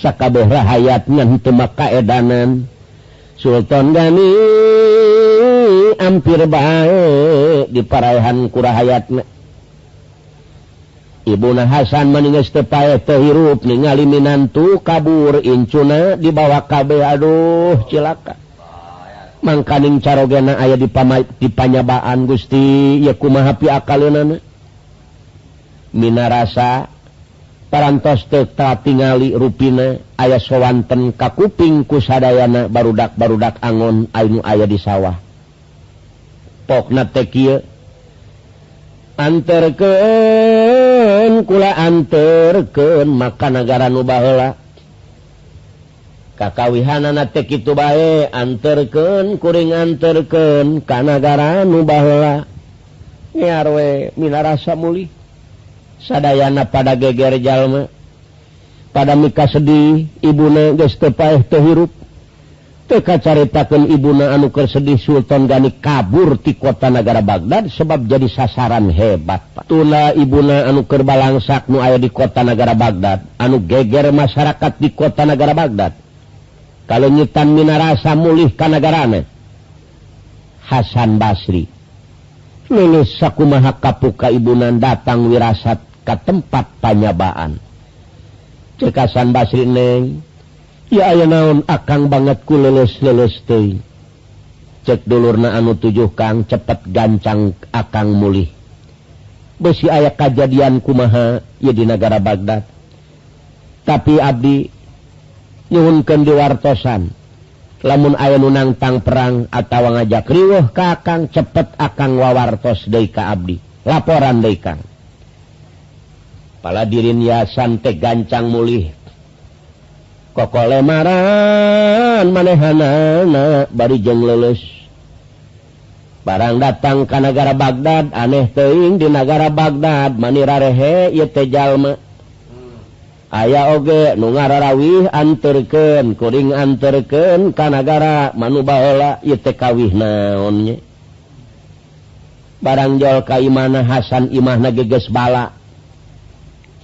sakabeh rahayat ngan teu makaedanan. Sultan Gani ampir bae di paraehan ku rahayatna. Ibuna Hasan maninggeus teu paeh teu hirup ningali minantu kabur incuna dibawa kabeh, aduh cilaka. Mangkaning carogena aya di panyabaan Gusti, ya kumaha pi akaleunana. Minarasa parantos teu tingali rupina aya sowanten ka kuping ku sadayana barudak-barudak angon anu aya di sawah. Pokna teh kieu anterkeun kula anterkeun maka nagara nu baheula. Kakawihanana teh kitu bae, anterkeun kuring anterkeun ka nagara nu baheula. Ngear we minarasa mulih. Sadayana pada geger jalma, pada mika sedih, ibuna geus teu paeh teu hirup. Teu kacaritakeun ibuna anu keur sedih Sultan Gani kabur ti kota nagara Baghdad sebab jadi sasaran hebat. Tuna ibuna anu keur balangsak nu aya di kota nagara Baghdad, anu geger masyarakat di kota nagara Baghdad. Kalengitan minarasa mulih ka nagarana. Hasan Basri lulus sakumaha kapuka ibunan datang wirasat ka tempat panyabaan. Cek Hasan Basri, neng, ya aya naon akang banget ku lulus-lulus teuing. Cek dulurna anu tujuh kang cepet gancang akang mulih. Besi aya kajadian kumaha ya di nagara Baghdad. Tapi abdi nyuhunkeun diwartosan. Lamun aya nu nangtang perang atawa ngajak riweuh ka akang, cepet akang wawartos deui ka abdi. Laporan deui kang. Paladirin Yasan teh gancang mulih. Kokolemaran manehanana bari jeung leuleus. Barang datang ka nagara Baghdad, aneh teuing di nagara Baghdad mani rarehe ieu teh jalma. Aya oge nu ngararawih anterkeun, kuring anterkeun ka nagara manu baheula ieu teh kawih naon nya. Barang jol ka imana Hasan imahna geus bala.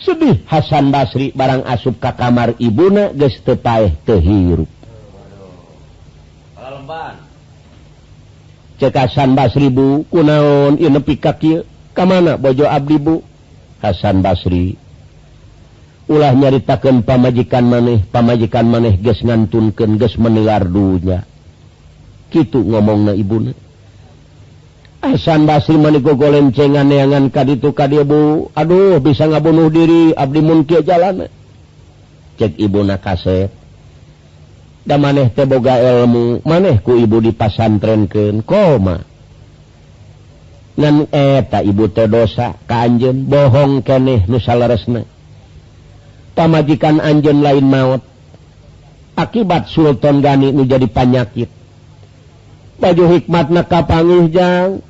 Sedih Hasan Basri barang asup ka kamar ibuna geus teu paeh teu hirup. Cek Hasan Basri, Bu, kunaon ieu nepi ka kieu? Ka mana bojo abdi, Bu? Hasan Basri, ulah nyaritakeun pamajikan maneh geus ngantunkeun geus mendengar dunya. Kitu ngomongna ibuna. Hasan Basri mani gogolencengan neangan ka ditu ka dieu, Bu. Aduh, bisa ngabunuh diri abdi mun kieu jalanna. Cek ibuna kasep. Da maneh teh boga ilmu, maneh ku ibu dipasantrenkeun, koma. Ngan eta ibu teh dosa ka anjeun, bohong keneh nu saleresna. Pamajikan anjeun lain maot. Akibat Sultan Gani nu jadi panyakit. Baju hikmatna kapangih jang.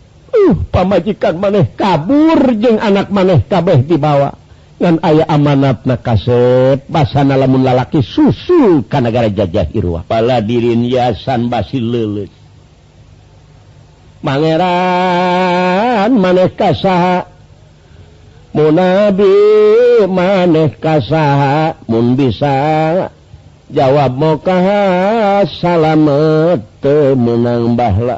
Pamajikan maneh kabur jeung anak maneh kabeh dibawa. Ngan aya amanatna kasep, basana lamun lalaki susul ka nagara jajah Irwah. Paladirin Yasan Basri leuleus. Mangeran maneh kasaha? Mun nabi maneh kasaha? Mun bisa jawab mokaha salamet teu meunang bahla.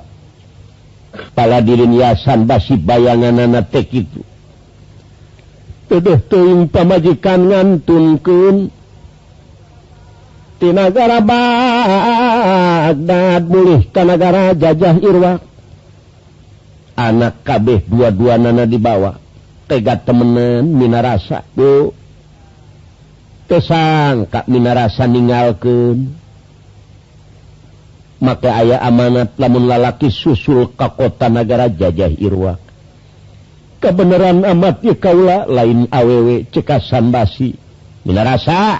Paladirin Yasan Basri bayanganana teh kitu. Teueuh teuing pamajikan ngantunkeun ti nagara Baghdad mulih ka nagara jajah Irwah. Anak kabeh dua-duanana dibawa. Tega temenan minarasa, Bu. Teu sangka minarasa ninggalkeun. Maka aya amanat lamun lalaki susul ka kota nagara jajah Irwah. Kebenaran amat ya kaula lain awewe, cek Hasan Basri. Minarasa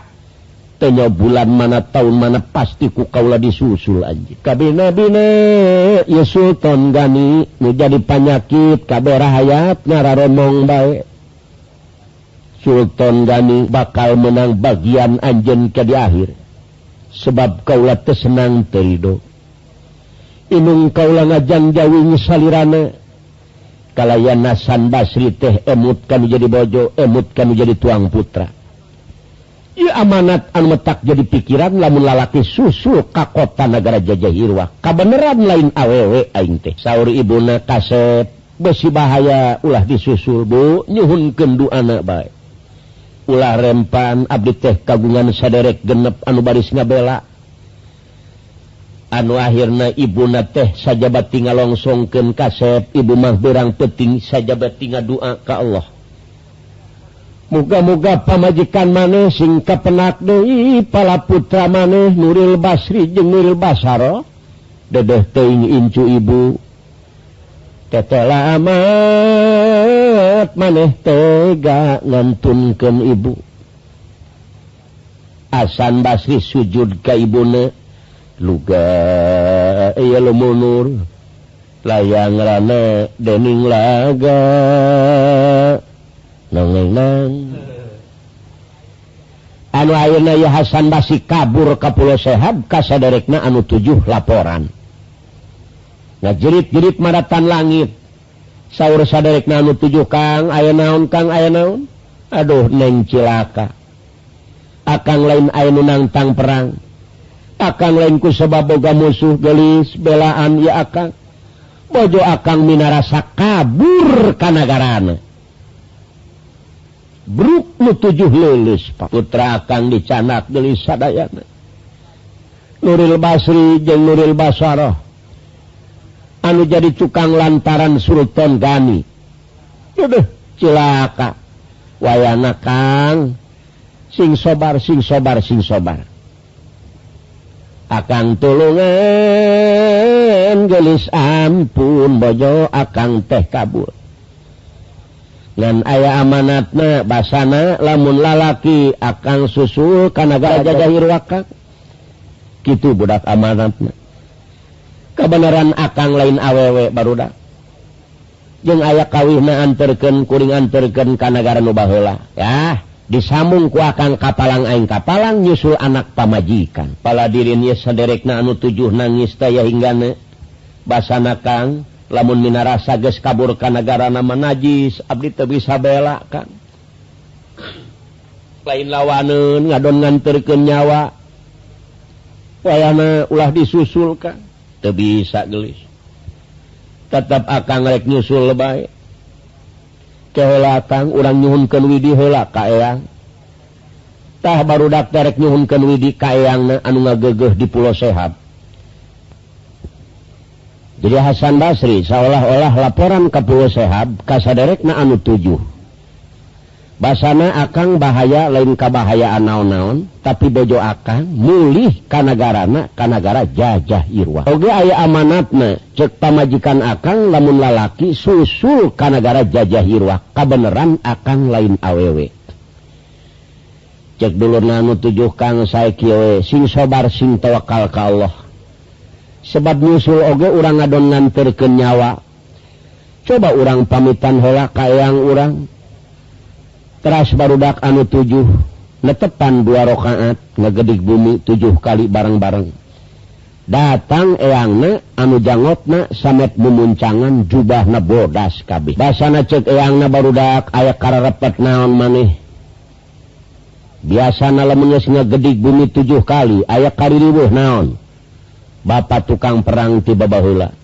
tanya bulan mana tahun mana pasti ku kaula disusul anjing. Kabina-bina ya Sultan Gani nu jadi panyakit kabeh rahayat ngararonong bae. Sultan Gani bakal menang bagian anjeun ke di akhir. Sebab kaula teu senang teu ridho. Inung kaula ngajang jawing salirana. Kalayan Hasan Basri teh emut kanu jadi bojo, emut kanu jadi tuang putra. amanat anu metak jadi pikiran lamun lalaki susul ka kota negara Jajah Hirwak kabeneran lain awewe aing teh saur ibuna Kasep besi bahaya ulah disusul Bu nyuhunkeun duana bae ulah rempan abdi teh kagungan saderek genep anu baris ngabela anu akhirna ibuna teh sajabat tinggal longsongkeun Kasep ibu mah berang penting sajabat tinggal doa ka Allah muga-muga pamajikan maneh sing kapenak deui pala putra maneh Nuril Basri jeung Nuril Basaro dedeh teuing incu ibu tetela amat maneh tega ngantunkeun ibu Hasan Basri sujud ka ibuna luga ieu lumunur layang rana dening laga nang anu ayeuna ya Hasan Basri kabur ka Pulau Sehab ka saderekna anu 7 laporan ngajerit-jerit maratan langit saur saderekna anu 7 Kang aya naon Kang aya naon aduh neng cilaka akang lain aya nu nantang perang akang lain ku sabab boga musuh gelis belaan ya akang bojo akang minarasa kabur ka nagarana Bruk nu 7 leuleus putra akang dicanak gelis sadayana Nuril Basri jeung Nuril Basarah anu jadi cukang lantaran Sultan Gani aduh cilaka wayana Kang sing sobar akang tulungan gelis ampun bojo akang teh kabur ngan aya amanatna basana lamun lalaki akang susul ka nagara Jajah Hirwak kitu budak amanatna kabeneran akang lain awewe barudak jeung aya kawihna anterkeun kuring anterkeun ka nagara nu baheula ya disambung ku akang kapalang aing kapalang nyusul anak pamajikan pala dirin ieu saderekna anu 7 nangis teh hinggana basana Kang lamun minarasa geus kabur ka nagara nama najis abdi teu bisa bela Kang lain lawaneun ngadon nganterkeun nyawa wayahna ulah disusul Kang teu bisa gelis tetep akang rek nyusul bae keheula Kang urang nyuhunkeun widi heula ka eyang tah barudak rek nyuhunkeun widi ka eyangna anu ngageugeuh di Pulau Sehab jadi Hasan Basri seolah-olah laporan ke Pulau Sehab ka saderekna anu 7 basana akang bahaya lain kabahayaan naon-naon tapi bojo akang mulih ka nagarana ka nagara Jajah Hirwak oge aya amanatna ceuk pamajikan akang lamun lalaki susul ka nagara Jajah Hirwak kabeneran akang lain awewe cek dulurna anu 7 Kang saekieu sing sabar sing tawakal ka Allah sebab nyusul oge urang ngadon nganterkeun nyawa coba urang pamitan heula ka eyang urang teras barudak anu 7 netepan 2 rakaat ngagedig bumi 7 kali bareng-bareng datang eyangna anu jangotna samet mumuncangan jubahna bodas kabeh basana ceuk eyangna barudak aya kararepet naon maneh biasana lamun geus ngagedig bumi 7 kali aya kaririweuh naon bapak tukang perang ti babaheula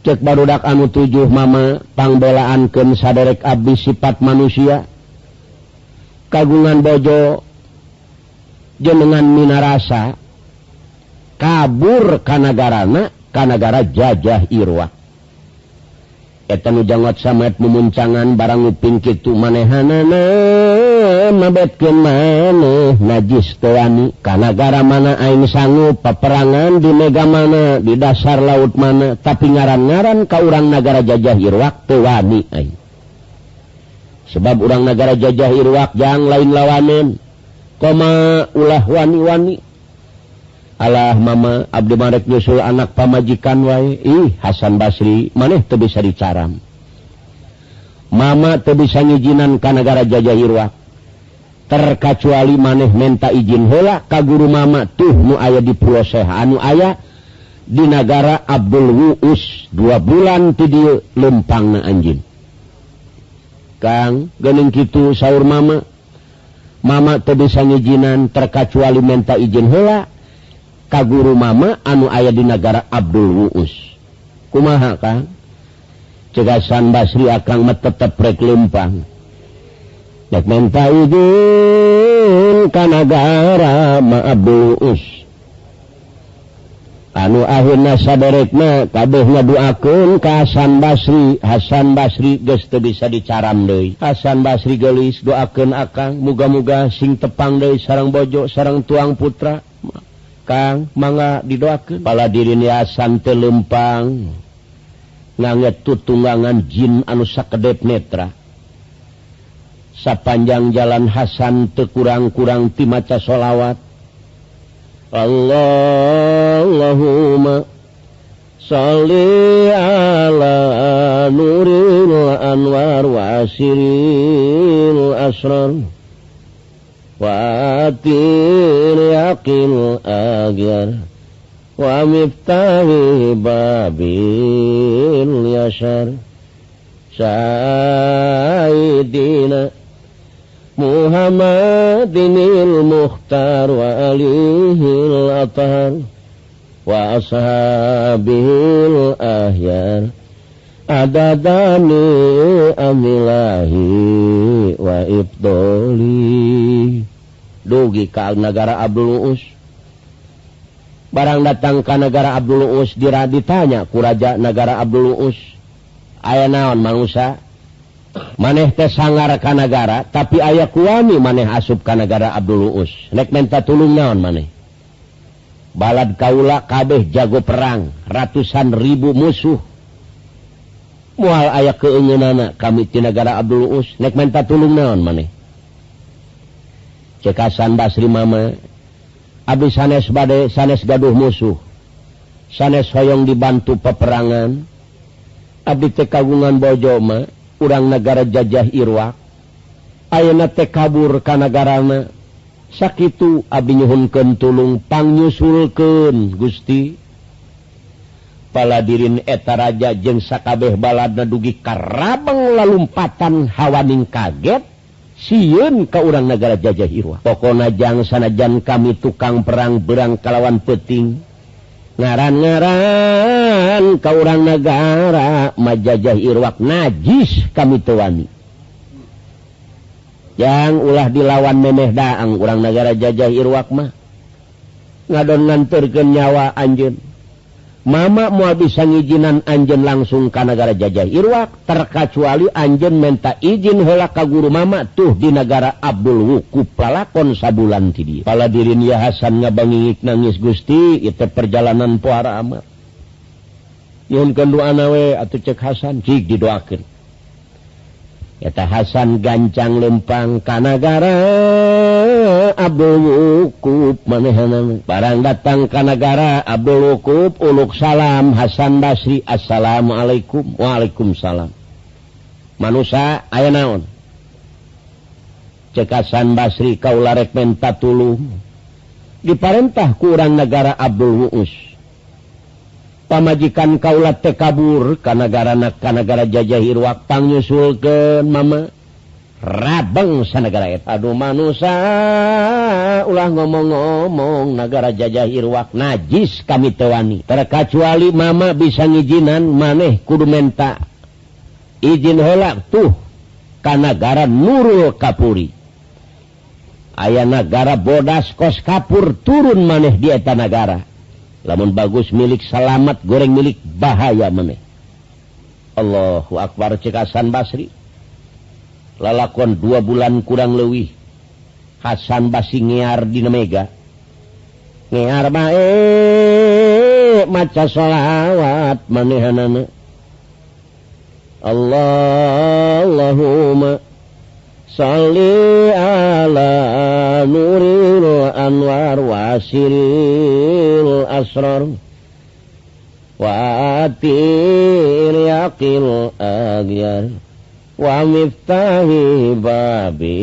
cek barudak anu 7 mama pangbelaankeun saderek abdi sifat manusia kagungan bojo jenengan minarasa kabur ka nagarana ka nagara Jajah Hirwak eta nu jangot samet mumuncangan barang uping kitu manehanana mabetkeun maneh najis teu wani ka nagara mana aing sanggup peperangan di mega mana di dasar laut mana tapi ngaran-ngaran ka urang nagara Jajah Hirwak teu wani aing sebab urang nagara Jajah Hirwak jang lain lawaneun koma ulah wani-wani alah mama abdi marek nyusul anak pamajikan wae ih Hasan Basri maneh teu bisa dicaram mama teu bisa ngijinan ka nagara Jajah Hirwak terkecuali maneh menta izin heula ka guru mama tuh nu aya di Pulau Sehab anu aya di nagara Abdul Wuus 2 bulan ti dieu lempangna anjeun Kang geuning kitu saur mama mama teu bisa ngijinan terkecuali minta izin heula ka guru mama anu aya di negara Abdul Wuus. Kumaha Kang? Ceuk Hasan Basri akang mah tetep rek lempang. Dek minta izin ka negara ma Abdul Wuus. Anu akhirna saderekna kabeh ngaduakeun ka Hasan Basri. Hasan Basri geus teu bisa dicaram deui. Hasan Basri geulis doakeun akang muga-muga sing tepang deui sareng bojo sareng tuang putra. Kang mangga didoakeun. Pala dirin Hasan teu lempang nganget tutunggangan jin anu sakedep netra. Sapanjang jalan Hasan teu kurang-kurang ti maca sholawat. Allahumma sholli ala nuril anwar wa asiril asrar wa atir yaqil agyar wa miftahi babil yashar sayyidina Muhammadinil Mukhtar wa alihil athar wa ashabihil ahyar adadani amilahi wa ibdoli. Dugi ka negara Abdul Wuus. Barang datang ka negara Abdul Wuus ditanya ku raja negara Abdul Wuus, aya naon manusia? Maneh teh sangar ka negara tapi aya kuami maneh asup ka negara Abdul Wuus. Nek minta tulung naon maneh? Balad kaula kabeh jago perang, ratusan ribu musuh. Moal aya keungeunana kami ti negara Abdul Wuus, nek minta tulung naon maneh? Ceuk Hasan Basri mama, abdi sanes bade sanes gaduh musuh, sanes hoyong dibantu peperangan, abdi teh kagungan bojo mah urang negara jajah Irwak, ayeuna teh kabur ka nagarana, sakitu abdi nyuhunkeun tulung pangnyusulkeun Gusti. Paladirin eta raja jeung sakabeh baladna dugi karabeng lalumpatan hawaning kaget sieun ka urang negara jajah Irwak. Pokona jang sanajan kami tukang perang berang kalawan peuting, ngaran-ngaran ka urang negara majajah Irwak najis kami teu wani. Jang ulah dilawan memeh daang urang negara jajah Irwak mah ngadon nganterkeun nyawa anjeun. Mama moal bisa ngijinan anjeun langsung ka negara jajah Irwak terkecuali anjeun minta izin heula ka guru mama tuh di negara Abdul Wukup lalakon sabulan ti dieu. Paladirin ya Hasan ngabangingik nangis, Gusti ieu perjalanan poara amat. Nyuhunkeun doana we atuh ceuk Hasan cik didoakeun. Eta Hasan gancang lempang ka negara Abdul Wukup manehna. Barang datang ka negara Abdul Wukup uluk salam Hasan Basri, assalamualaikum. Waalaikumsalam. Manusia aya naon? Ceuk Hasan Basri kaula rek minta tulung. Diparentah ku urang negara Abdul Wuus. Pamajikan kaula teh kabur ka negara jajah Irwak pangnyusulkeun mama. Rabeng sanegara eta. Aduh manusia ulah ngomong-ngomong negara jajah Irwak najis kami teu wani. Terkecuali mama bisa ngijinan maneh kudu menta izin heula tuh ka negara Nurul Kapuri. Aya negara bodas kos kapur turun maneh di eta negara. Lamun bagus milik selamat goreng milik bahaya maneh. Allahu Akbar ceuk Hasan Basri. Lalakon 2 bulan kurang leuwih Hasan Basri ngear dina mega. Ngear bae maca sholawat manehanana. Allahumma sholli ala nuril anwar wasiril asrar wa atir yaqil agyar wa miftahi babil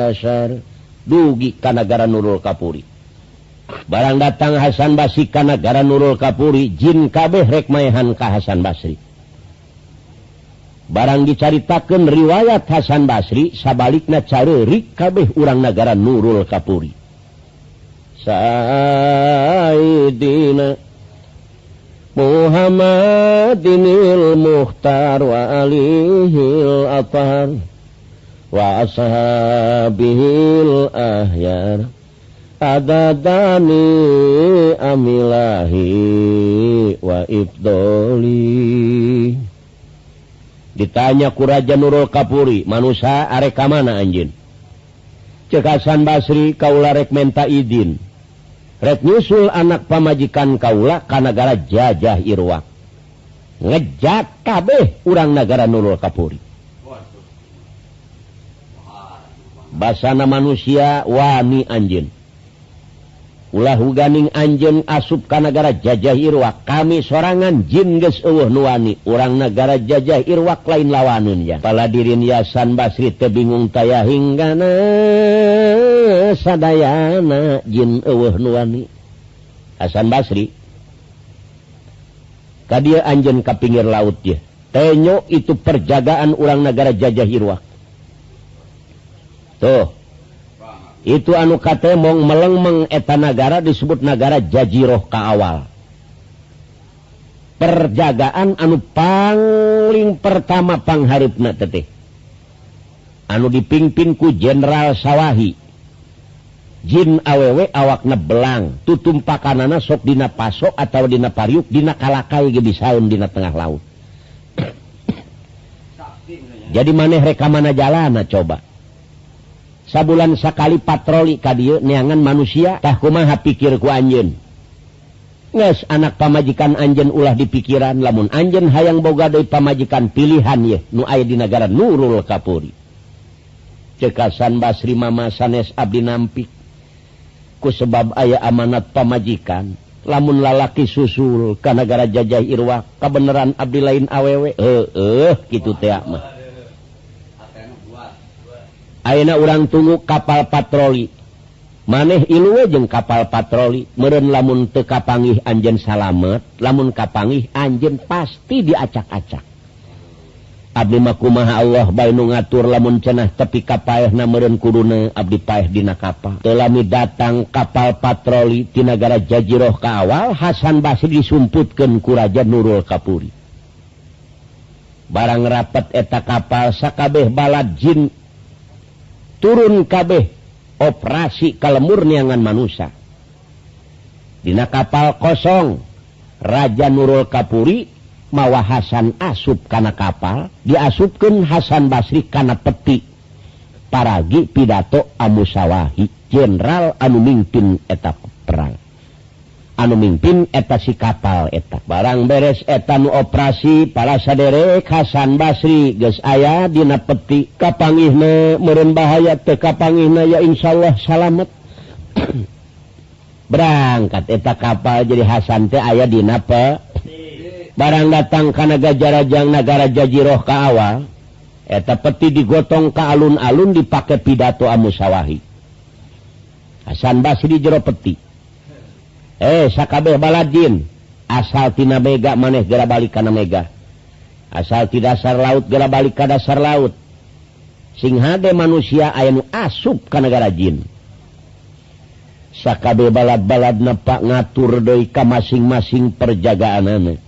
yashar. Dugi ka negara Nurul Kapuri. Barang datang Hasan Basri ka negara Nurul Kapuri, jin kabeh rek maehan ka Hasan Basri. barang dicaritakeun riwayat Hasan Basri sabalikna careurik kabeh urang nagara Nurul Kapuri. Sayyidina Muhammadinil Mukhtar wa alihil athar wa ashabihil ahyar adadani amilahi wa ibdoli. Ditanya ku Raja Nurul Kapuri, manusia arek ka mana anjeun? Ceuk Hasan Basri, kaula rek menta idin, rek nyusul anak pamajikan kaula ka nagara Jajah Irwaq, ngejak kabeh urang nagara Nurul Kapuri. Basana manusia wani anjeun. Ulah huganing anjeun asup ka nagara Jajah Irwaq, kami sorangan jin geus eueuh nu wani. Urang nagara Jajah Irwaq lain lawaneun ya. Paladirin Hasan Basri teu bingung taya hinggana sadayana jin eueuh nu wani. Hasan Basri ka dieu anjeun ka pinggir laut ye. Tenyo itu perjagaan urang nagara Jajah Irwaq. Tuh. Itu anu katemong melengmeng eta nagara disebut nagara Jajiroh ka awal. Perjagaan anu paling pertama pangharipna teteh. Anu dipimpin ku Jenderal Sawahi. Jin awewe awakna belang, tutumpakanana sok dina paso atau dina pariuk, dina kalakai ge bisaeun dina tengah laut. Jadi maneh rek ka mana jalana coba? Sabulan sakali patroli ka dieu neangan manusia, tah kumaha pikir ku anjeun? Geus anak pamajikan anjeun ulah dipikiran lamun anjeun hayang boga deui pamajikan pilihan ye nu aya di nagara Nurul Kapuri. Ceuk Hasan Basri mama sanes abdi nampik. Ku sebab aya amanat pamajikan, lamun lalaki susul ka nagara Jajah Irwaq, kabeneran abdi lain awewe. Kitu teh mah. Ayeuna urang tunggu kapal patroli. Maneh iluwe jeung kapal patroli. Meureun lamun teu kapanggih anjeun salamet, lamun kapanggih anjeun pasti diacak-acak. Abdi mah kumaha Allah bae nu ngatur lamun cenah tepi kapaehna meureun kuduna abdi paeh dina kapal. Teu lami datang kapal patroli ti nagara Jajiroh ka awal, Hasan Basri disumputkeun ku Raja Nurul Kapuri. Barang rapet eta kapal sakabeh balad jin turun kabeh operasi kalemur neangan manusia. Dina kapal kosong, Raja Nurul Kapuri mawa Hasan asup kana kapal, diasupkeun Hasan Basri kana peti. Paragi pidato Amusawahi, jenderal anu mimpin eta perang. Anu mimpin eta si kapal eta. Barang beres eta nu operasi para saderek Hasan Basri geus aya dina peti. Kapanggihna meureun bahaya teu kapanggihna ya insyaallah salamet. Berangkat eta kapal jadi Hasan teh aya dina peti. Barang datang ka nagara Jajiroh ka awal, eta peti digotong ka alun-alun dipake pidato Amusawahi. Hasan Basri jero peti. Sakabeh baladin asal tina mega maneh geura balik kana mega, asal ti dasar laut geura balik ka dasar laut. Sing hade manusia aya nu asup ka nagara jin. Sakabeh balad-baladna pak ngatur deui ka masing-masing perjagaanana.